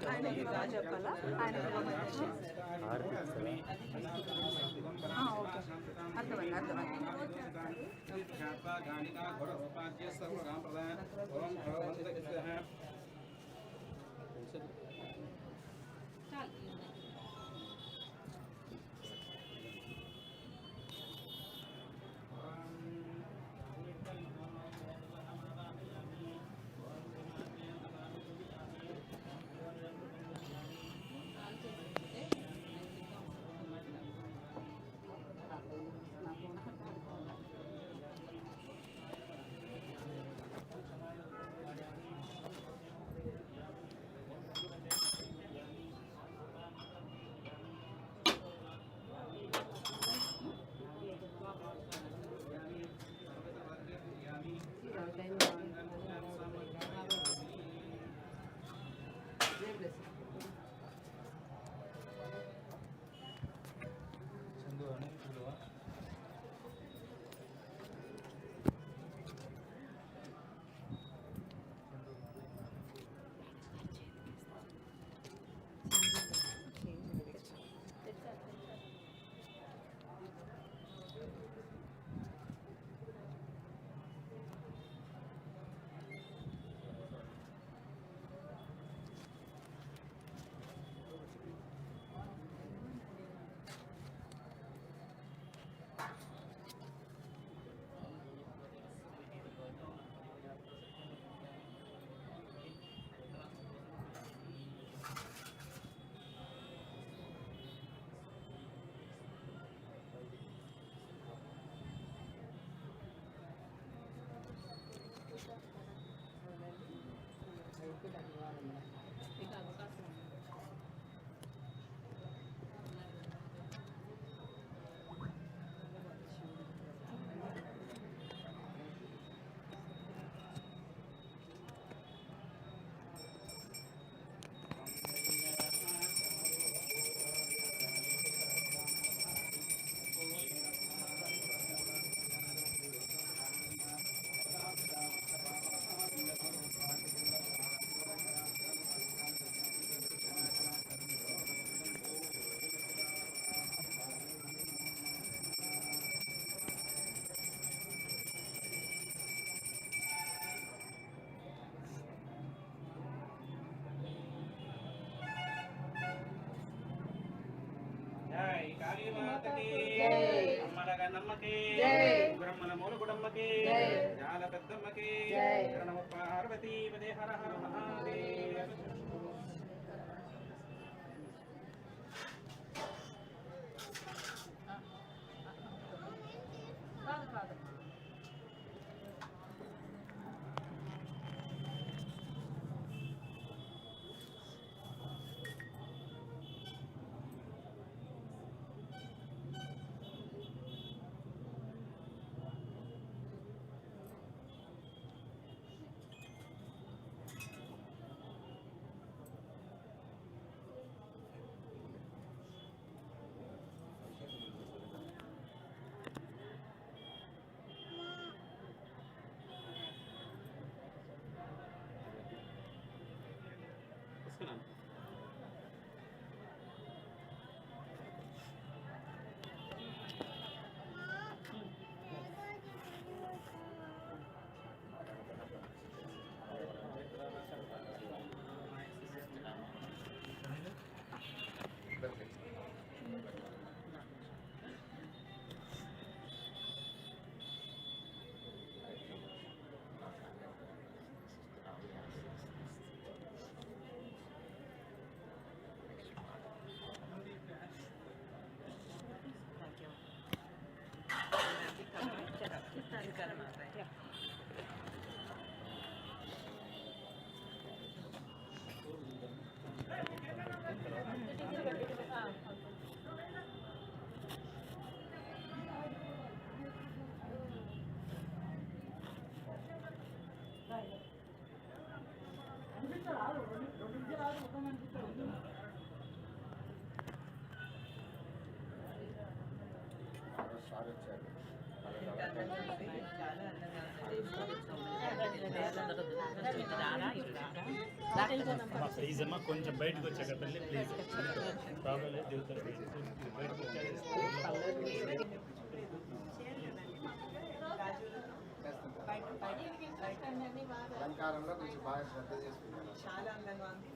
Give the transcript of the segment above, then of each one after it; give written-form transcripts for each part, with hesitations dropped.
ఆయనకి బాగా చెప్పాలా ఆయన ఓకే అర్థమైంది అర్థమైంది నమ్మకి బ్రహ్మణ మూల కుటుంబకి జాల పెద్దమ్మకి నమ పార్వతీ పదే హర హర మహాదేవ. సార్ వచ్చారు. ప్లీజ్ అమ్మా కొంచెం బయటకు వచ్చాక తల్లి ప్లీజ్ ప్రాబ్లం లేదు దిగుతారు బయటకు అలంకారంలో కొంచెం బాగా శ్రద్ధ చేసుకుంటాను. చాలా అందంగా ఉంది.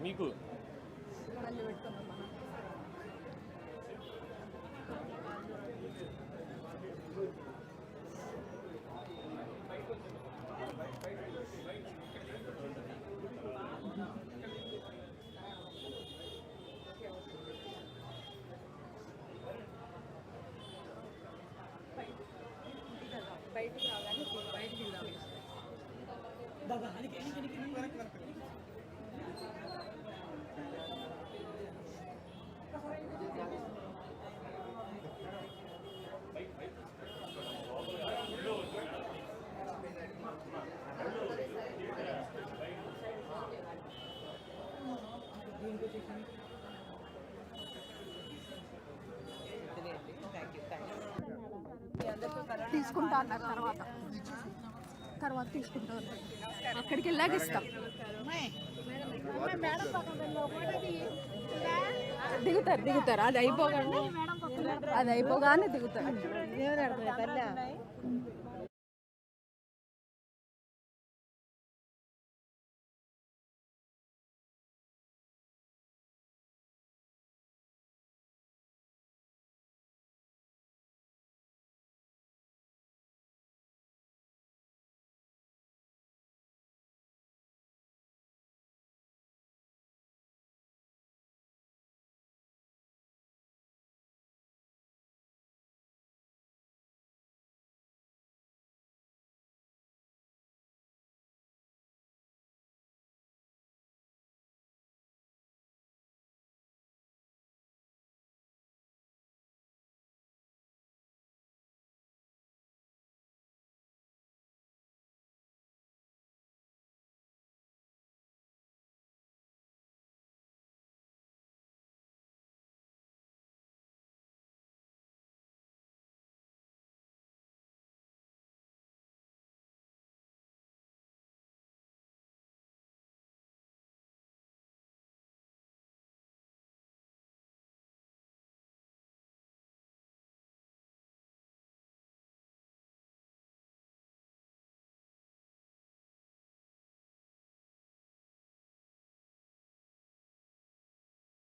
మీకు బయటికి రాగానే బయటికి తీసుకుంటా అన్నారు. తర్వాత తీసుకుంటా అన్నారు. అక్కడికి వెళ్ళాక ఇస్తాం. దిగుతారు అది అయిపోగానే దిగుతారు.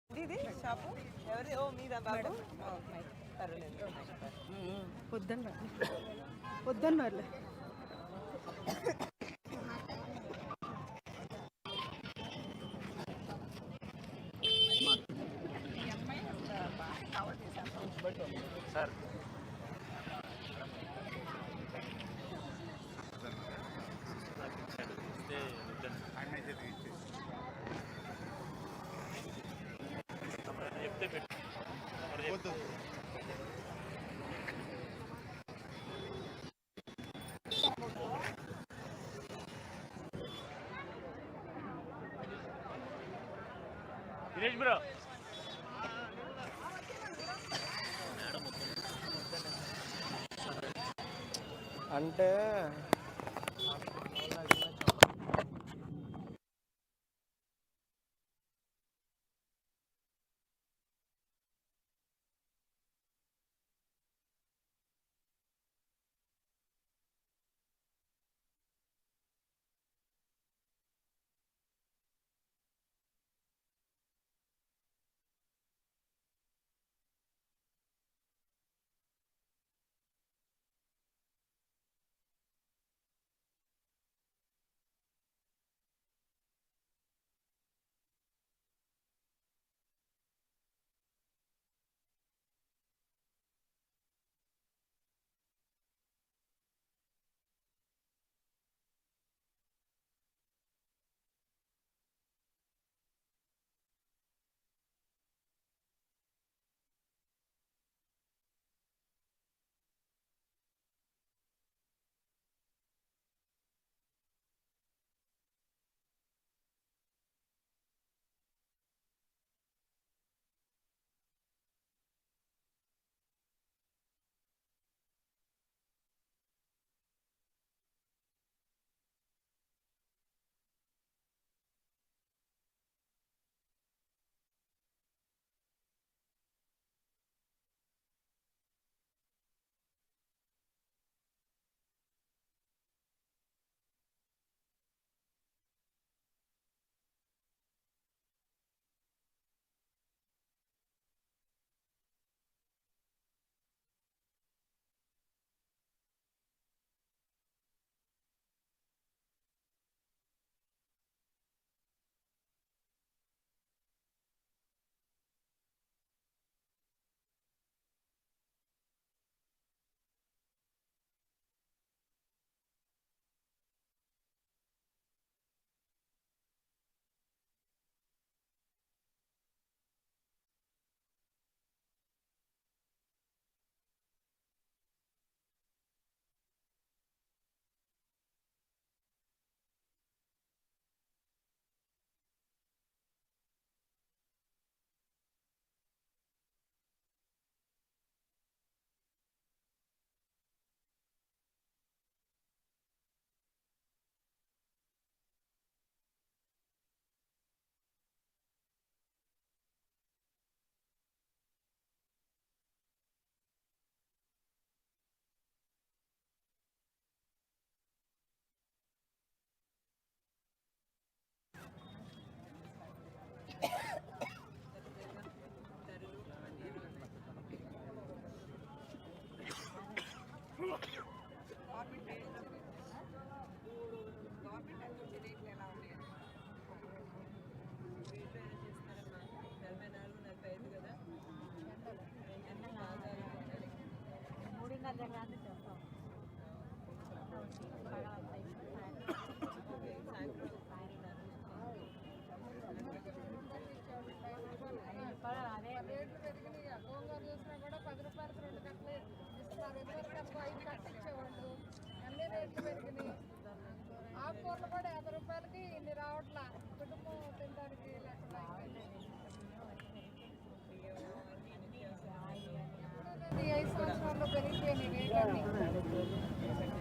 ఇది షాపు ఎవరి? ఓ మీద బాబు. పర్వాలేదు. వద్దన్నారు. సార్ చెప్తే పెట్టు దినేష్ బ్రో అంటే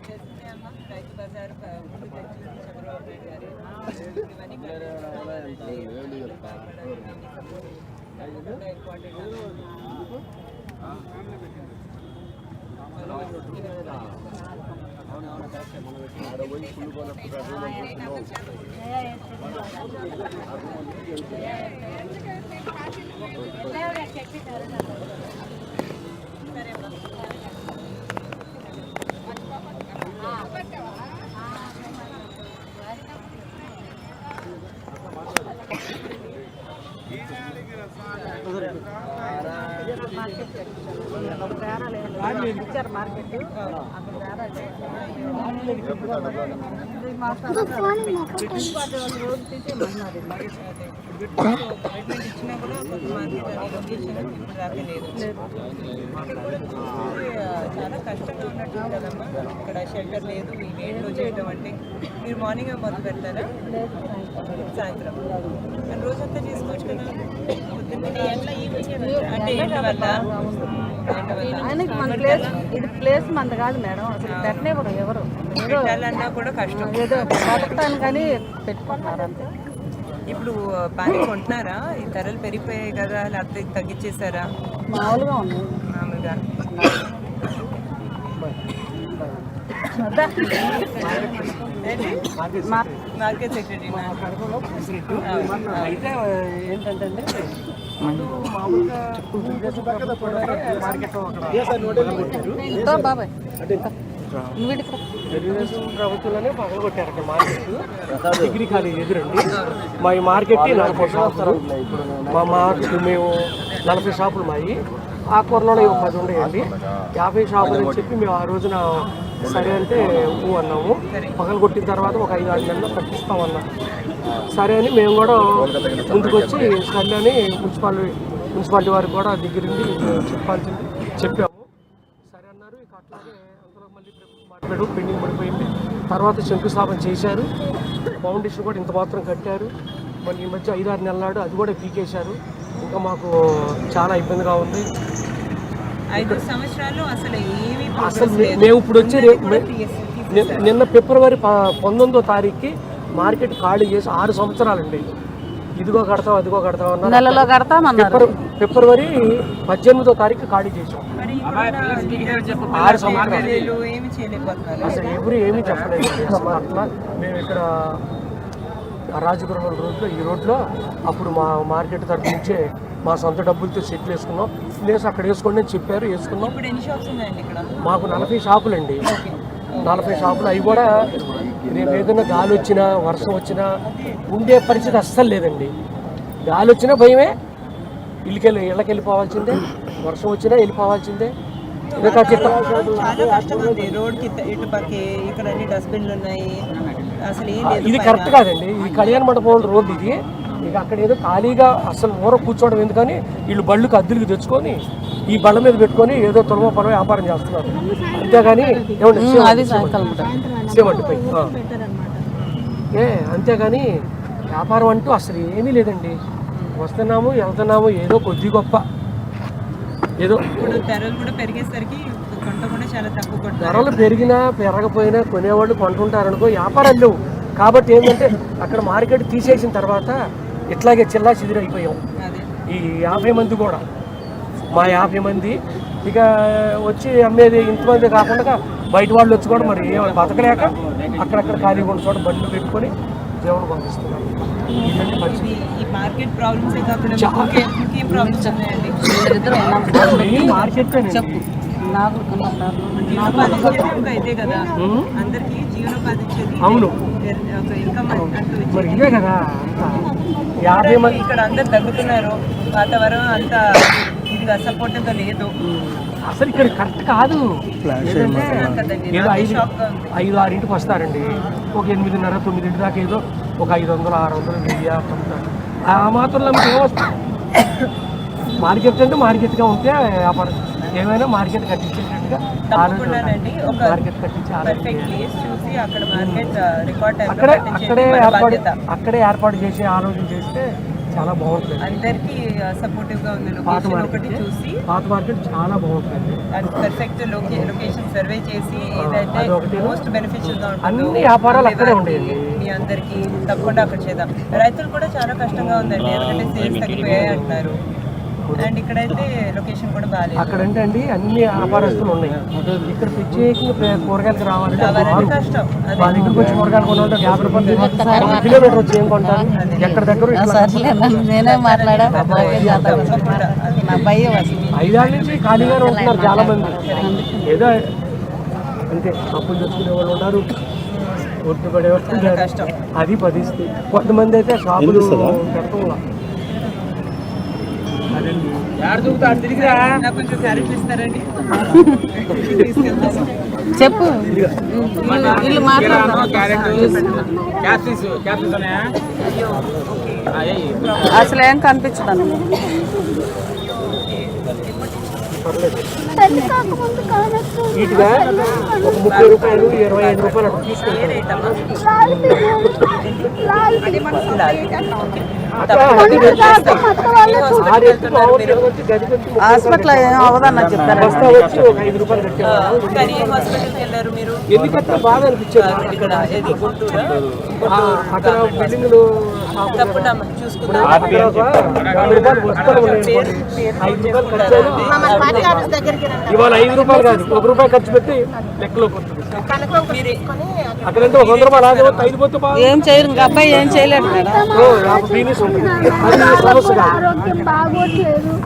చేసిందే అమ్మ రైతు బజార్ ముందు తెచ్చింది చంద్రబాబు నాయుడు గారు ఇవన్నీ కమిట్మెంట్ ఇచ్చినా కూడా కొత్త మార్కెట్ అనే లొకేషన్ ఇప్పుడు దాకా లేదు. ఇక్కడ కూడా చూసి చాలా కష్టంగా ఉన్నట్టు కదమ్మా. ఇక్కడ షెల్టర్ లేదు. ఈ వేడిలో చేయడం అంటే మీరు మార్నింగ్ మొదలు పెడతారా సాయంత్రం అండ్ రోజంతా చేసుకోవచ్చు కదా. అంటే ఏంటి వల్ల ఆయనకి మన ప్లేస్ ఇది ప్లేస్ మంది కాదు మేడం, అసలు పెట్టనివ్వరు ఎవరు. పెట్టాలన్నా కూడా కష్టం. ఏదో బతకటాను కానీ పెట్టుకుంటున్నారు అంతే. ఇప్పుడు బాగా కొంటున్నారా? ఈ ధరలు పెరిగిపోయాయి కదా, లేకపోతే తగ్గించేసారా? మామూలుగా ఉన్నాయి. మామూలుగా మార్కెట్ సెక్రటరీ అయితే ఏంటంటే మామూలుగా బాబాయ్ తెలుగుదేశం ప్రభుత్వంలోనే పగలు కొట్టారు అక్కడ మార్కెట్. డిగ్రీ కాలేజ్ ఎదురండి మా ఈ మార్కెట్ 40 షాపులు. మేము 40 షాపులు మాయి. ఆ కూరలో 10 ఉండేయండి. 50 షాపులు అని చెప్పి మేము ఆ రోజున సరే అంటే అన్నాము. పగలు కొట్టిన తర్వాత ఒక 5-6 నెలలు కట్టిస్తామన్నాం. సరే అని మేము కూడా ముందుకు వచ్చి సరే అని మున్సిపాలిటీ వారికి కూడా దగ్గరుండి చెప్పాల్సింది చెప్పాము. సరే అన్నారు. ఇక అట్లాగే అందులో మళ్ళీ మాట్లాడు పెండింగ్ పడిపోయింది. తర్వాత శంకుస్థాపన చేశారు. ఫౌండేషన్ కూడా ఇంత మాత్రం కట్టారు. మళ్ళీ ఈ మధ్య 5-6 నెలల నాడు అది కూడా పీకేశారు. ఇంకా మాకు చాలా ఇబ్బందిగా ఉంది. 5 సంవత్సరాలు అసలు మేము ఇప్పుడు వచ్చి నిన్న ఫిబ్రవరి 19వ తారీఖుకి మార్కెట్ ఖాళీ చేసి 6 సంవత్సరాలండి. ఇదిగో కడతాం అదిగో కడతాం అన్నారు. నెలలో కడతామన్నారు. ఫిబ్రవరి 18వ తారీఖు ఖాళీ చేసాం. 6 సంవత్సరాలు అసలు ఎవరు ఏమీ చెప్పలేదు. అట్లా మేము ఇక్కడ రాజగృహం రోడ్లో ఈ రోడ్లో అప్పుడు మా మార్కెట్ తరఫు నుంచే మా సొంత డబ్బులతో సెట్లు వేసుకున్నాం. ప్లేస్ అక్కడ వేసుకోండి అని చెప్పారు, వేసుకున్నాం. మాకు 40 షాపులండి. 40 షాపులు. అవి కూడా రేపు ఏదైనా గాలి వచ్చినా వర్షం వచ్చినా ఉండే పరిస్థితి అస్సలు లేదండి. గాలి వచ్చినా భయమే, ఇళ్ళకి వెళ్ళిపోవాల్సిందే. వర్షం వచ్చినా వెళ్ళిపోవాల్సిందే. చాలా కష్టంగా ఉంది. రోడ్కి ఇటుపక్క ఇక్కడ అన్ని డస్ట్బిన్లు ఉన్నాయి. అసలు ఏం లేదు. ఇది కరెక్ట్ కాదండి. ఈ కళ్యాణ మండపం రోడ్డు ఇది. ఇక అక్కడ ఏదో ఖాళీగా అసలు ఊర కూర్చోవడం ఎందుకని వీళ్ళు బళ్ళుకి అద్దెలకు తెచ్చుకొని ఈ బళ్ళ మీద పెట్టుకొని ఏదో తొలమ పొలం వ్యాపారం చేస్తున్నారు. అంతేగాని సేవంటిపై అంతేగాని వ్యాపారం అంటూ అసలు ఏమీ లేదండి. వస్తున్నాము వెళ్తున్నాము ఏదో కొద్ది గొప్ప ఏదో. ధరలు కూడా పెరిగేసరికి ధరలు పెరిగినా పెరగపోయినా కొనేవాళ్ళు కొంటుంటారనుకో. వ్యాపారాలు లేవు కాబట్టి ఏంటంటే అక్కడ మార్కెట్ తీసేసిన తర్వాత ఇట్లాగే చిల్లా చిదిరి అయిపోయాం. ఈ 50 మంది కూడా మా 50 మంది ఇక వచ్చి అమ్మేది ఇంతమంది కాకుండా బయట వాళ్ళు వచ్చి కూడా మరి ఏమైనా బతకలేక అక్కడక్కడ ఖాళీ ఉన్న చోట బండ్లు పెట్టుకొని దేవుడు పంపిస్తున్నారు. ఇదండి పరిస్థితి. మార్కెట్ అవును మరి ఇదే కదా. 50 మంది ఇక్కడ అందరు తగ్గుతున్నారు. వాతావరణం అంత ఇదిగా సపోర్ట్గా లేదు. అసలు ఇక్కడ కరెక్ట్ కాదు. ఏదో 5-6 వస్తారండి. ఒక 8:30-9 దాకా ఏదో ఒక 500-600 వెయ్యి ఆ మాత్రంలో మీకు ఏమొస్తుంది. మార్కెట్ అంటే మార్కెట్గా ఉంటే వ్యాపారం ఏమైనా మార్కెట్ కట్టించేటట్టుగా మార్కెట్ కట్టించి అక్కడే ఏర్పాటు చేసి ఆలోచన చేస్తే చాలా బాగుంటుంది. అందరికి సపోర్టివ్ గా ఉంది. లొకేషన్ ఒకటి చూసి పాత మార్కెట్ చాలా బాగుంటుంది. పర్ఫెక్ట్ లొకేషన్ సర్వే చేసి ఏదైతే మోస్ట్ బెనిఫిషియల్ గా ఉంటుందో అన్ని వ్యాపారాలు అక్కడే ఉండేది. మీ అందరికి తప్పకుండా అక్కడ చేద్దాం. రైతులు కూడా చాలా కష్టంగా ఉందండి, ఎందుకంటే సేల్స్ తగ్గిపోయాయి అంటున్నారు. అండ్ ఇక్కడైతే లొకేషన్ కూడా బాగాలేదు. అక్కడ అంటే అండి అన్ని వ్యాపారస్తులు ఉన్నాయి. ఇక్కడ ప్రత్యేకంగా కూరగాయలకు రావాలంటే కష్టం. మా దగ్గరకు వచ్చి కూరగాయలు కొనాలంటే 50 రూపాయలు కిలోమీటర్ వచ్చి ఏం కొంటారు? ఎక్కడ దగ్గర 5 ఏళ్ళ నుంచి ఖాళీగానే ఉంటున్నారు చాలా మంది. ఏదో అంతే అప్పులు తెచ్చుకునే వాళ్ళు ఉన్నారు, ఒట్టు పడేవాళ్ళు కష్టం. అది పరిస్థితి. కొంతమంది అయితే షాపులు పెడతాం. నాకు కొంచెం క్యారెక్టర్ ఇస్తారండి. చెప్పు వీళ్ళు అసలు ఏం కనిపించదు. నీట్గా ఒక 30 రూపాయలు 25 రూపాయలు అట్లా తీసుకుంటారు. హాస్పిటల్ అవదన్న చెప్తారు. బస్తా వచ్చి ఒక 5 రూపాయలు కట్టేవాళ్ళు. ఎందుకంటే బాగా అనిపించారు. అక్కడ బిల్డింగ్లు ఇవాళ 5 రూపాయలు కాదు, 1 రూపాయి ఖర్చు పెట్టి లెక్కలోకి వస్తుంది. అక్కడంటే 100 రూపాయలు ఆగే 5 పోతే ఏం చేయరు. ఇంకా అబ్బాయి ఏం చేయలేడు మేడం. బిజినెస్ ఉంటుంది. అది సమస్య కాదు.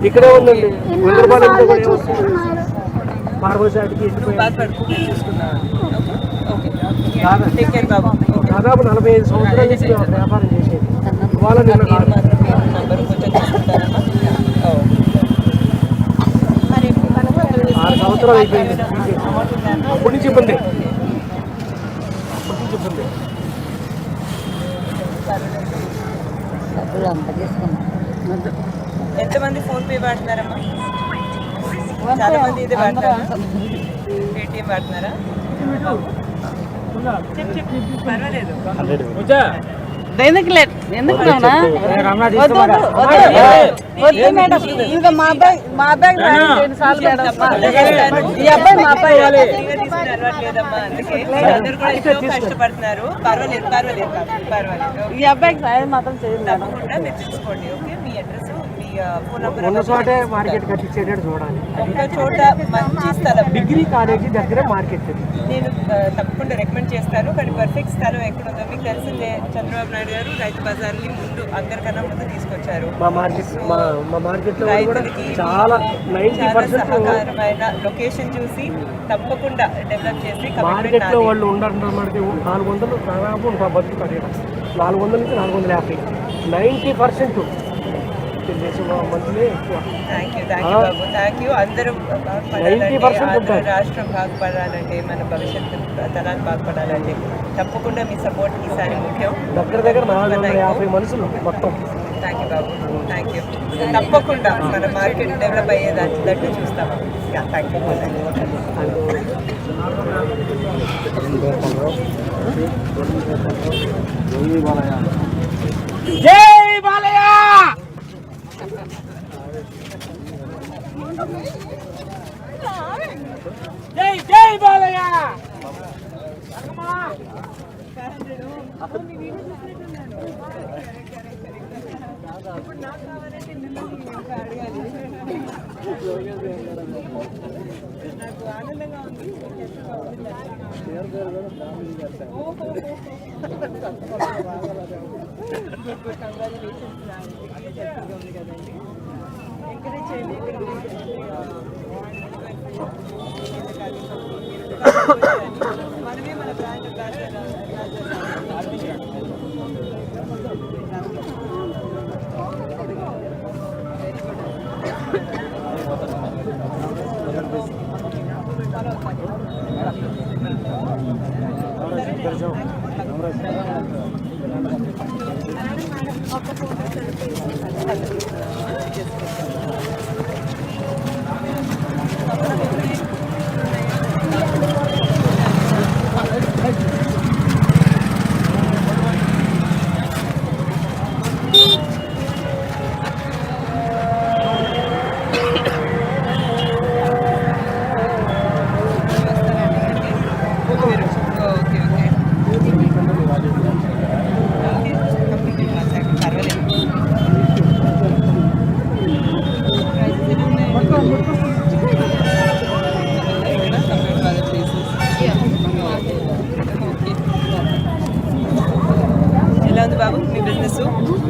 ఇక్కడే ఉందండి 100 రూపాయలు అంటే కూడా ఏమొస్తుంది? ఫార్మసీకి దాదాపు 45 సంవత్సరాల నుంచి మేము అక్కడ వ్యాపారం చేసేది. ఇవాళ నిన్న 6 సంవత్సరాలు అయిపోయింది. అప్పటి నుంచి ఇబ్బంది. ఎంతమంది ఫోన్ పే వాడుతున్నారమ్మా? చాలా మంది ఇది వాడతారా? పేటిఎం వాడుతున్నారా? పర్వాలేదు. ఎందుకు ఇంకా మా అబ్బాయి ఈ అబ్బాయి మా అబ్బాయి కష్టపడుతున్నారు. పర్వాలేదు పర్వాలేదు పర్వాలేదు. ఈ అబ్బాయికి సాయం మాత్రం చేయండి. తప్పకుండా మీరు చూసుకోండి. ఓకే, మీ అడ్రస్ మీ ఫోన్ నంబర్ ఉన్న చోటే మార్కెట్ కట్టించేటట్టు చూడాలి. ఒక్క చోట మంచి స్థలం. డిగ్రీ కాలేజీ దగ్గర మార్కెట్. నేను తప్పకుండా రికమెండ్ చేస్తాను. కానీ పర్ఫెక్ట్ స్థలం ఎక్కడ ఉందో మీకు తెలిసిందే. చంద్రబాబు నాయుడు గారు రైతు బజార్ని అందరికన్నా ముందు తీసుకొచ్చారు. మా మార్కెట్ రైతులకి చాలా 90% సహకారమైన లొకేషన్ చూసి తప్పకుండా డెవలప్ చేసి మార్కెట్ లో వాళ్ళు ఉండాలంటారు. మనకి 400 దాదాపు బతుకుతారు. 400 నుంచి 450 90% మంత్లీ ఎక్కువ. Thank you Babu, thank you. అందరూ బాగుపడాలంటే, రాష్ట్రం బాగుపడాలంటే, మన భవిష్యత్తు తరాలు బాగుపడాలంటే తప్పకుండా మీ సపోర్ట్ ఈసారి ముఖ్యం. దగ్గర 450 మనుషులు మొత్తం. Thank you Babu, thank you. తప్పకుండా మన మార్కెట్ డెవలప్ అయ్యేదాన్ని చూస్తాము. Thank you. జై బాలయ్య. జై జై బాలయ్య. నాకు ఆనందంగా ఉంది. ఎంకరేజ్ చేయండి. మనమే మన బ్రాండ్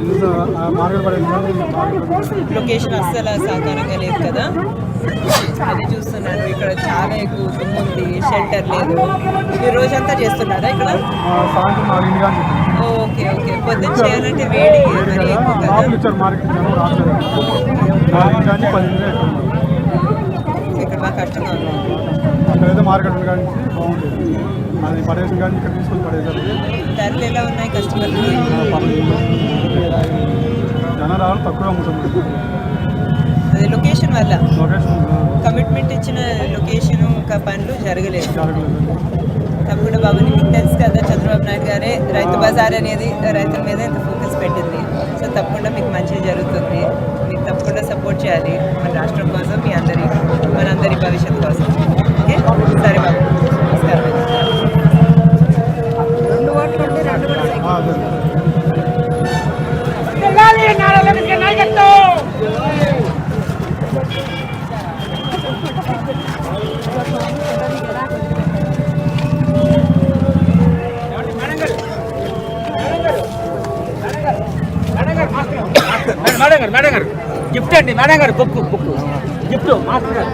ఇల్లు లొకేషన్ అస్సలు సహకారంగా లేదు కదా, అది చూస్తున్నాను. ఇక్కడ చాలా ఎక్కువ దుమ్ము ఉంది, షెల్టర్ లేదు. మీరు రోజంతా చేస్తున్నారా ఇక్కడ? Okay okay. పొద్దున్న చేయాలంటే వేడి మరి ఎక్కువ కదా, ఇక్కడ బాగా కష్టంగా ఉంది. ధరలు ఎలా ఉన్నాయి కస్టమర్కి? అది లొకేషన్ వల్ల, కమిట్మెంట్ ఇచ్చిన లొకేషన్ ఇంకా పనులు జరగలేదు. తప్పకుండా బాబు, మీకు తెలుసు కదా చంద్రబాబు నాయుడు గారే రైతు బజార్ అనేది రైతుల మీద ఎంత ఫోకస్ పెట్టింది. సో తప్పకుండా మీకు మంచిగా జరుగుతుంది. మీకు తప్పకుండా సపోర్ట్ చేయాలి మన రాష్ట్రం కోసం, మనందరి భవిష్యత్తు కోసం. ఓకే, సరే బాబు, నమస్కారం. మేడం గారు గిఫ్ట్ అండి, మేడం గారు బుక్ గిఫ్ట్ మాస్టర్ గారు.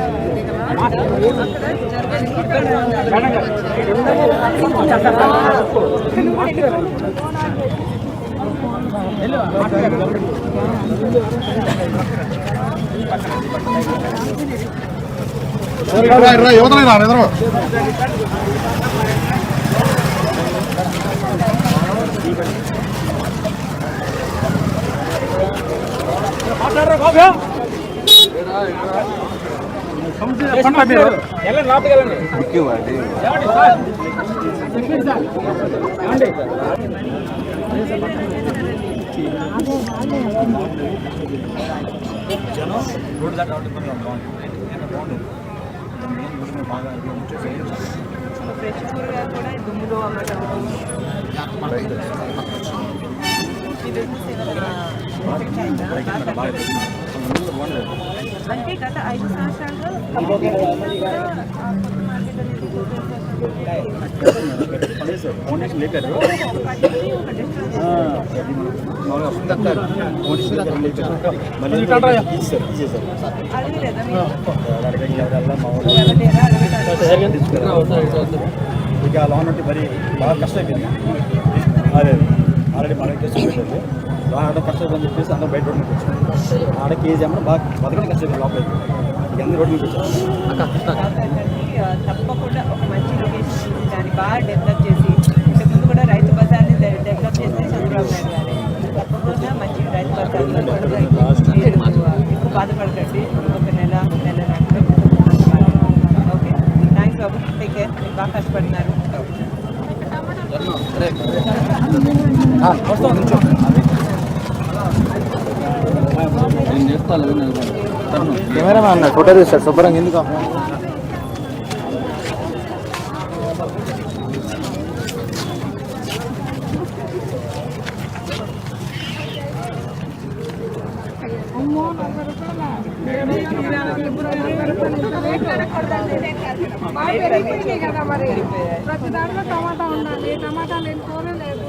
ఫ్రెష్ కూరగాయలు కూడా దుమ్ములో అమ్మటం. అంటే గత 5 సంవత్సరాలుగా ఇక లోన్ ఉంటే మరి బాగా కష్టమైపోయింది. అదే ఆల్రెడీ మనకి కష్టమైపోయింది, ఆడ కష్టమైందని చెప్పేసి అందరూ బయట రోడ్డు మీద వచ్చారు. ఆడ కేజీ అమ్మ బాగా బతకడం కష్టమైంది లోపలికి, ఇక అందరూ రోడ్డు మీద వచ్చారు. తప్పకుండా ఒక మంచి లొకేషన్ దాన్ని బాగా డెవలప్ చేసి, ఇంతకుముందు కూడా రైతు బజార్ని డెవలప్ చేస్తే చంద్రబాబు నాయుడు గారే. తప్పకుండా మంచి రైతు బజార్ ఇప్పుడు బాధపడకండి. ఒక నెల ఓకే. థ్యాంక్స్ బాబు, టేక్ కేర్. మీరు బాగా కష్టపడినారు. కెమెరామ్యాన్ ఫోటో తీస్తాడు శుభ్రంగా, ఎందుకు కదా మరి ప్రతి దాంట్లో టమాటా ఉండాలి, టమాటా లేని కూర లేదు.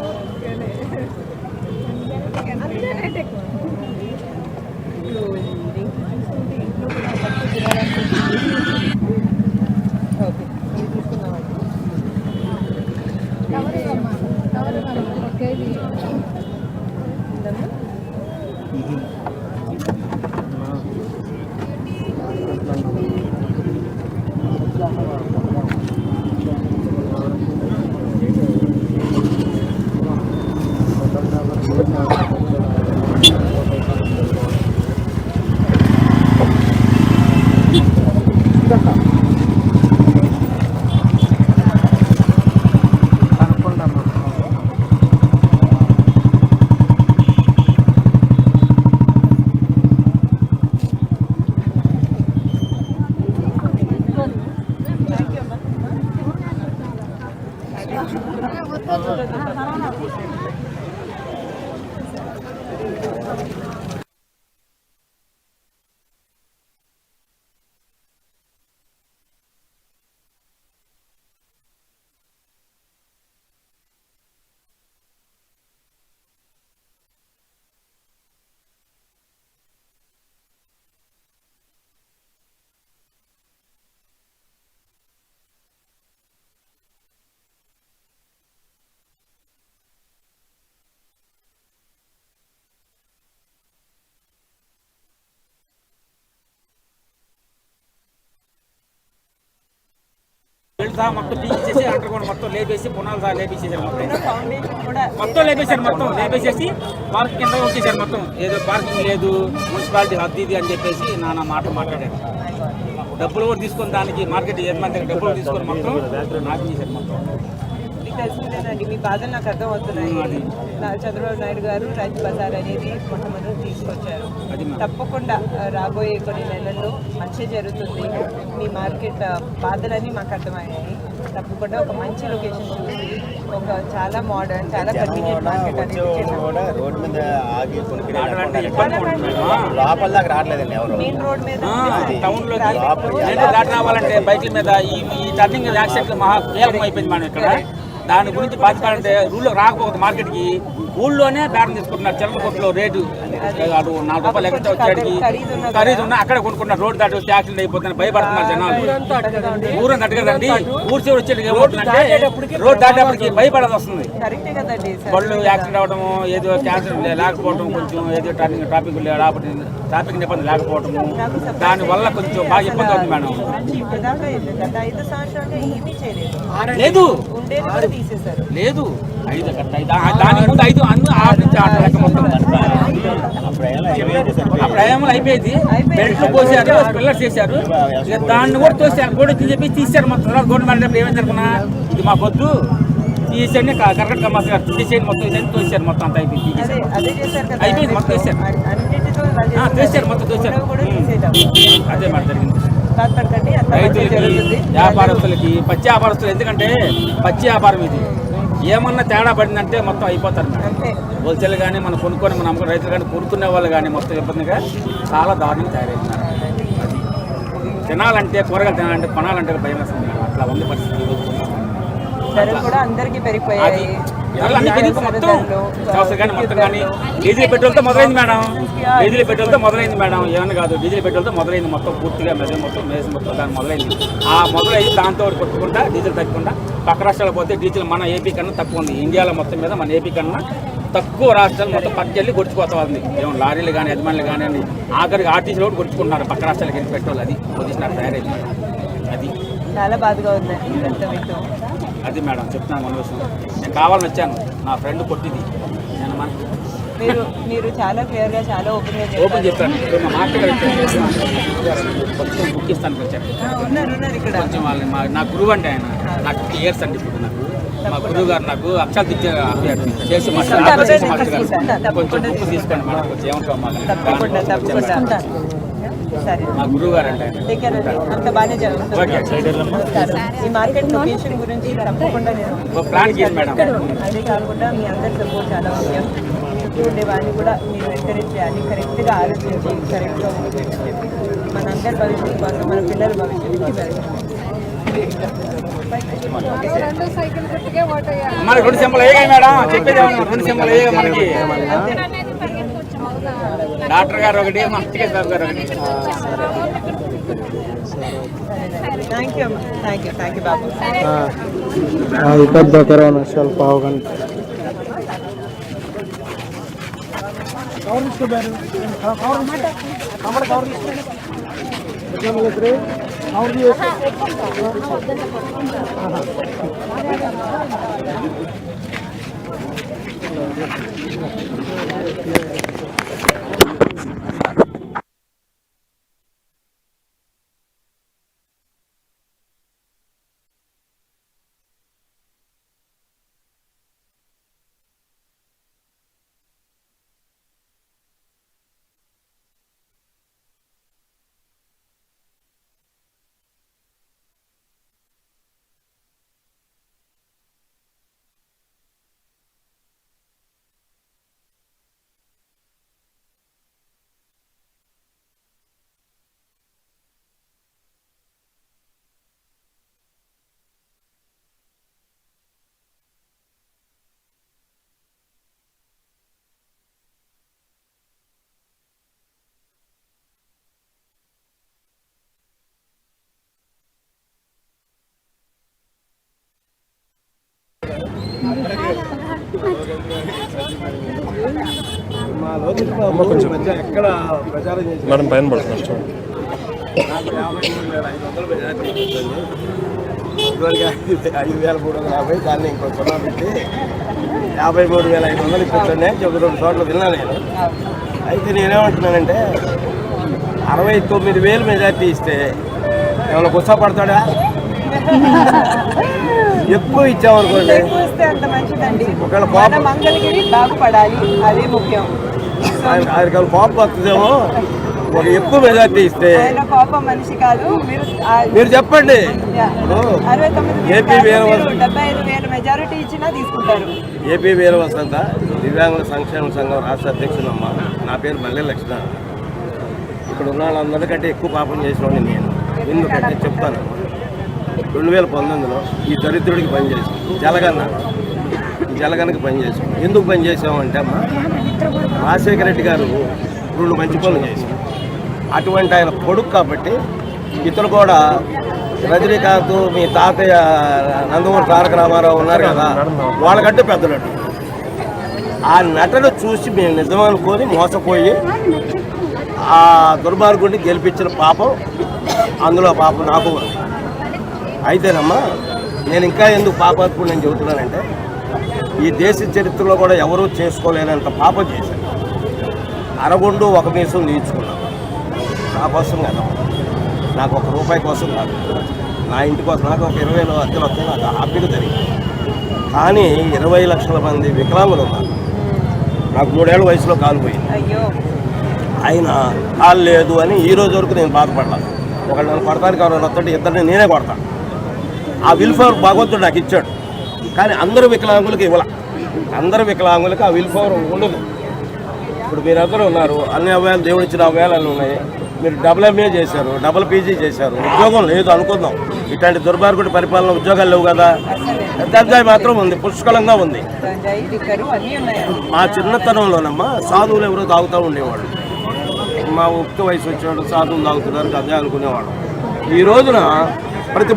ఫౌండేషన్ సహా మొత్తం తీసేసి అండర్ గ్రౌండ్ మొత్తం లేపేసి పునాలు సహా లేపేసేసారు ఫౌండేషన్ కూడా మొత్తం లేపేశారు. మొత్తం లేపేసేసి పార్క్ కింద వచ్చేసారు. మొత్తం ఏదో పార్కింగ్ లేదు, మున్సిపాలిటీ హద్దు ఇది అని చెప్పేసి నాన్న మాట మాట్లాడారు. డబ్బులు కూడా తీసుకొని దానికి మార్కెట్ యజమాని దగ్గర డబ్బులు తీసుకొని మొత్తం నాకు చేశారు. మొత్తం మీకు తెలిసిందేనండి, మీ బాధలు నాకు అర్థం అవుతున్నాయి. చంద్రబాబు నాయుడు గారు రైతు బజార్ అనేది మొట్టమొదటి తీసుకొచ్చారు. తప్పకుండా రాబోయే కొన్ని నెలల్లో మంచి జరుగుతుంది. మీ మార్కెట్ బాధలన్నీ మాకు అర్థమయ్యాయి. తప్పకుండా ఒక మంచి లొకేషన్ చూసి ఒక చాలా మోడర్న్, చాలా కన్వీనియంట్ మార్కెట్ అనేది రోడ్ మీద ఆగి మెయిన్ రోడ్ మీద టౌన్ లో దాటి రావాలంటే బైక్ల మీద ఈ టర్నింగ్ యాక్సిడెంట్ మహా కీలకం అయిపోయింది. మనం ఇక్కడ దాని గురించి బాధపడాలంటే రూల్లో రాకపోతే మార్కెట్కి ఊళ్ళోనే బేరం తీసుకుంటున్నారు. చిల్లర కొట్లో రేటు అటు 4 రూపాయలు ఎక్కడ వచ్చాడికి ఖరీదు ఉన్నా అక్కడ కొనుక్కుంటున్నారు. రోడ్డు దాటి వచ్చి యాక్సిడెంట్ అయిపోతుంది, భయపడుతున్నారు జనాలు. ఊరంతా కదండి, ఊరు చివరి వచ్చేది ఏమవుతుందంటే రోడ్డు దాటేపటికి భయపడాల్సి వస్తుంది. బళ్ళు యాక్సిడెంట్ అవ్వడము, ఏదో క్యాన్సర్ లేకపోవడం, కొంచెం ఏదో ట్రాఫిక్ నిబంధన లేకపోవడము, దానివల్ల కొంచెం బాగా ఇబ్బంది అవుతుంది మేడం. లేదు లేదు దాని ముందు 5 లెక్క మొత్తం అప్పుడు ఏమో అయిపోయింది. బెల్ట్లు పోసారు, పిల్లర్స్ చేశారు, దాన్ని కూడా తోసారు. కూడా చెప్పి తీశారు మొత్తం. గవర్నమెంట్ ఏమైంది అనుకున్నా, ఇది మా పొద్దు తీసేయండి, కరెక్ట్ కమర్స్ గారు తీసేయండి, మొత్తం ఇదని తోసారు. మొత్తం అంతా అయిపోయింది, అయిపోయింది మొత్తం తోసారు మొత్తం తోసారు. అదే మాట జరిగింది. రైతులకి, వ్యాపారస్తులకి, పచ్చి వ్యాపారస్తులు, ఎందుకంటే పచ్చి వ్యాపారం ఇది. ఏమన్నా తేడా పడిందంటే మొత్తం అయిపోతారు మేడం. హోల్సేల్ కానీ మనం కొనుక్కొని మనం అమ్ముకుని రైతులు కానీ కొనుక్కునే వాళ్ళు కానీ మొత్తం ఇబ్బందిగా చాలా దారుణంగా తయారవుతున్నారు. తినాలంటే కూరగాయలు తినాలంటే కొనాలంటే భయం వేస్తుంది మేడం. అట్లా ఉంది పరిస్థితి. పెరిగిపోయాయి మొత్తం కానీ మొత్తం కానీ డీజిల్ పెట్రోల్తో మొదలైంది మేడం. డీజిల్ పెట్రోల్తో మొదలైంది మేడం. ఏమన్నా కాదు, డీజిల్ పెట్రోల్తో మొదలైంది మొత్తం పూర్తిగా మొత్తం దాన్ని మొదలైంది. ఆ మొదలైంది దాంతో కొట్టుకుంటా డీజిల్ తగ్గకుండా పక్క రాష్ట్రాలు పోతే డీజిల్ మన ఏపీ కన్నా తక్కువ ఉంది. ఇండియాలో మొత్తం మీద మన ఏపీ కన్నా తక్కువ రాష్ట్రాలు మొత్తం పక్కకెళ్ళి కొట్టుకుపోతా ఉంది. ఏమో లారీలు కానీ యజమానులు కానీ ఆఖరికి ఆర్టీసీలో కూడా కొట్టుకుంటున్నారు. పక్క రాష్ట్రాలకు వెళ్ళి పెట్రోల్ అది పొజిషన్ తయారైంది మేడం. అది చాలా బాధగా ఉంది. అది మేడం చెప్తున్నాను మన విషయం. నేను కావాలని వచ్చాను, నా ఫ్రెండ్ కొట్టింది. నేను మీరు చాలా క్లియర్గా చాలా ఓపెన్ చెప్పాను. మా మార్కెట్ కొంచెం బుక్ ఇస్తాను వచ్చాను. కొంచెం వాళ్ళని నా గురువు అంటే ఆయన నాకు 50 years అండి. ఇప్పుడు నాకు మా గురువు గారు నాకు అక్షరాలు చేసి మాస్టర్ గారు కొంచెం బుక్ తీసుకోండి మేడం. కొంచెం ఏమంటాం మా గురువు గారు అంటే అంత బాగానే జరుగుతుంది. ఈ మార్కెట్ లొకేషన్ గురించి తప్పకుండా ప్లాన్ చేయండి మేడం. అదే కాకుండా మీ అందరి సపోర్ట్ చాలా ముఖ్యం. చుట్టూ ఉండే వాడిని కూడా మీరు ఎంకరేజ్ చేయాలి. కరెక్ట్గా ఆలోచించి కరెక్ట్గా ఉపయోగించి మనందరి భవిష్యత్తు కోసం, మన పిల్లల భవిష్యత్తు మనకి 2 సింబల్ అయ్యాయి మేడం. చెప్పేది 2 సింబల్ అయ్యాయి మనకి. డాక్టర్ గారు ఒకటి, మా టికెట్ బాబు గారు ఒకటి. థ్యాంక్ యూ బాబు. పెద్ద కరోనా ಸ್ವಲ್ಪ అవగాహన మేడం పైన పడుతున్నాం చూడండి. ఇదివరకు 5,350 దాన్ని ఇంకో సున్నా పెట్టి 53,500 ఇప్పించండి అని చెప్పి 2 చోట్ల విన్నా నేను. అయితే నేనేమంటున్నానంటే 69,000 మెజార్టీ ఇస్తే ఏమైనా గుర్తపడతాడా? ఎక్కువ ఇచ్చామనుకోండి, ఎక్కువ ఇస్తే అంత మంచిదండి. ఒకవేళ మన మంగళగిరి బాగుపడాలి, అదే ముఖ్యం. ఆయనకి కోపం వస్తుందేమో. ఒక ఎక్కువ మెజార్టీ ఇస్తే ఆయన కోపం మనిషి కాదు. మీరు చెప్పండి. 75,000 మెజారిటీ ఇచ్చినా తీసుకుంటారు. ఏపీ వీర వసంత దివ్యాంగుల సంక్షేమ సంఘం రాష్ట్ర అధ్యక్షుడమ్మ. నా పేరు మల్లె లక్ష్మణ. ఇక్కడ ఉన్న వాళ్ళందరికంటే ఎక్కువ పాపం చేసినవాడిని నేను. ఎందుకంటే చెప్తాను, 2019లో ఈ దరిద్రుడికి పనిచేసాం, జలగన్నకి పనిచేసాం. ఎందుకు పనిచేసామంటే అమ్మ, రాజశేఖర రెడ్డి గారు 2 మంచి పనులు చేశారు. అటువంటి ఆయన కొడుకు కాబట్టి ఇతను కూడా రజనీకాంత్, మీ తాతయ్య నందమూరి తారక రామారావు ఉన్నారు కదా, వాళ్ళకంటే పెద్ద నటు. ఆ నటన చూసి మేము నిజమనుకొని మోసపోయి ఆ దుర్మార్గుడిని గెలిపించిన పాపం, అందులో పాపం నాకు ఉంది. అయితేనమ్మా, నేను ఇంకా ఎందుకు పాపాత్ముడు నేను చెబుతున్నానంటే, ఈ దేశ చరిత్రలో కూడా ఎవరూ చేసుకోలేనంత పాపం చేశాను. అరగుండు ఒక మీసం తీర్చుకున్నాను. నా కోసం కదా, నాకు ₹1 కోసం కాదు, నా ఇంటి కోసం. నాకు ఒక 20,000 అద్దెలు వస్తే నాకు హ్యాపీగా జరిగింది. కానీ 20 లక్షల మంది వికలాంగులు ఉన్నారు. నాకు 3 ఏళ్ల వయసులో కాలు పోయింది. అయ్యో, ఆయన కాలు లేదు అని ఈ రోజు వరకు నేను బాధపడలేదు. ఒకళ్ళు నన్ను కొడతానికి ఎవరైనా వస్తుంటే ఇద్దరిని నేనే కొడతాను. ఆ విల్ఫవర్ భగవంతుడు నాకు ఇచ్చాడు. కానీ అందరూ వికలాంగులకు ఇవ్వాల. అందరూ వికలాంగులకు ఆ విల్ఫవర్ ఉండదు. ఇప్పుడు మీరందరూ ఉన్నారు, అన్ని అవయాలు దేవుడు ఇచ్చిన అవయాలు అన్నీ ఉన్నాయి. మీరు డబుల్ MA చేశారు, డబుల్ PG చేశారు, ఉద్యోగం లేదు అనుకుందాం. ఇట్లాంటి దుర్మార్గుడి పరిపాలన ఉద్యోగాలు లేవు కదా. గంజాయి మాత్రం ఉంది, పుష్కలంగా ఉంది. మా చిన్నతనంలోనమ్మా సాధువులు ఎవరో తాగుతూ ఉండేవాళ్ళు. మా ఉక్త వయసు వచ్చేవాడు సాధువులు తాగుతున్నారు గంజాయి అనుకునేవాడు. ఈ రోజున ప్రతి